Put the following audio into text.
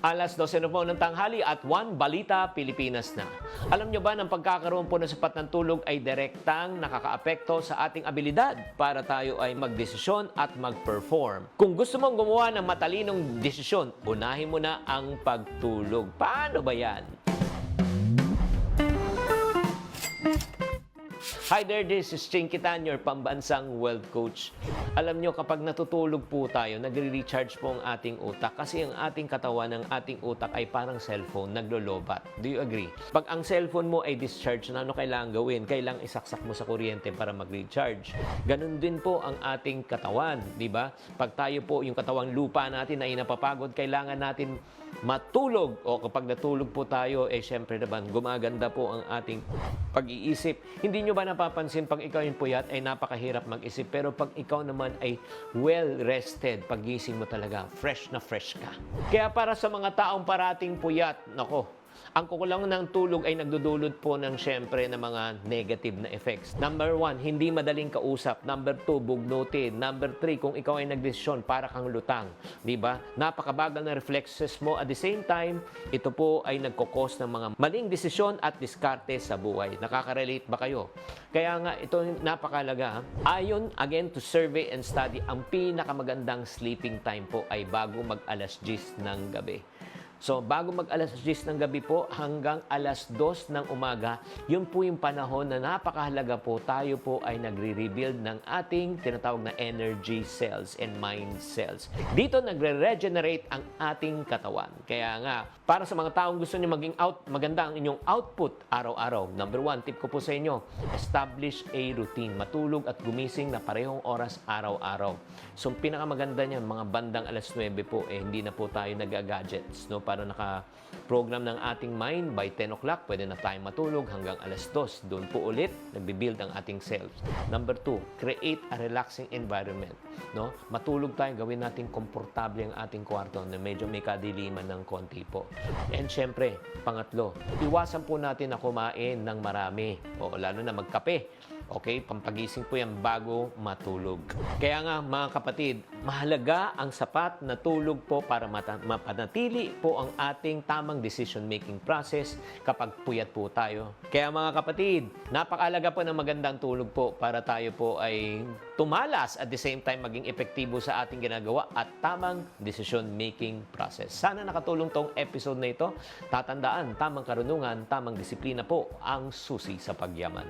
Alas 12 na po ng tanghali at One Balita Pilipinas na. Alam nyo ba ng pagkakaroon po ng sapat ng tulog ay direktang nakakaapekto sa ating abilidad para tayo ay magdesisyon at mag-perform. Kung gusto mong gumawa ng matalinong desisyon, unahin mo na ang pagtulog. Paano ba yan? Hi there, this is Chinky Tan, your pambansang wealth coach. Alam nyo, kapag natutulog po tayo, nagre-recharge po ang ating utak kasi ang ating katawan, ng ating utak ay parang cellphone, naglolobat. Do you agree? Pag ang cellphone mo ay discharge na, ano kailangan gawin? Kailangan isaksak mo sa kuryente para mag-recharge. Ganun din po ang ating katawan, di ba? Pag tayo po, yung katawang lupa natin ay napapagod, kailangan natin matulog. O kapag natulog po tayo, syempre naman, gumaganda po ang ating pag-iisip. Hindi nyo ba napapansin pag ikaw yung puyat ay napakahirap mag-isip, pero pag ikaw naman ay well-rested, pag-gising mo talaga, fresh na fresh ka. Kaya para sa mga taong parating puyat, nako, ang kukulang ng tulog ay nagdudulot po ng syempre ng mga negative na effects. Number 1, hindi madaling kausap. Number 2, bugnutin. Number 3, kung ikaw ay nagdesisyon, para kang lutang. Diba? Napakabagal na reflexes mo. At the same time, ito po ay nagkukos ng mga maling desisyon at diskarte sa buhay. Nakaka-relate ba kayo? Kaya nga, ito napakalaga. Ayon, again, to survey and study, ang pinakamagandang sleeping time po ay bago mag-alas 10 ng gabi. So, bago mag-alas 10 ng gabi po hanggang alas 2 ng umaga, yun po yung panahon na napakahalaga po tayo po ay nagre-rebuild ng ating tinatawag na energy cells and mind cells. Dito nagre-regenerate ang ating katawan. Kaya nga, para sa mga taong gusto nyo maging maganda ang inyong output araw-araw, number 1, tip ko po sa inyo, establish a routine. Matulog at gumising na parehong oras araw-araw. So, pinakamaganda niyan, mga bandang alas 9 po, hindi na po tayo nag-gadgets, no? Para naka-program ng ating mind by 10 o'clock, pwede na tayo matulog hanggang alas 2. Doon po ulit, nagbibuild ang ating cells. Number 2, create a relaxing environment. No? Matulog tayo, gawin natin komportable ang ating kwarto na medyo may kadiliman ng konti po. And syempre, pangatlo, iwasan po natin na kumain ng marami o lalo na magkape. Okay? Pampagising po yan bago matulog. Kaya nga mga kapatid, mahalaga ang sapat na tulog po para mapanatili po ang ating tamang decision-making process kapag puyat po tayo. Kaya mga kapatid, napakahalaga po ng magandang tulog po para tayo po ay tumalas at the same time maging epektibo sa ating ginagawa at tamang decision-making process. Sana nakatulong tong episode na ito. Tatandaan, tamang karunungan, tamang disiplina po ang susi sa pagyaman.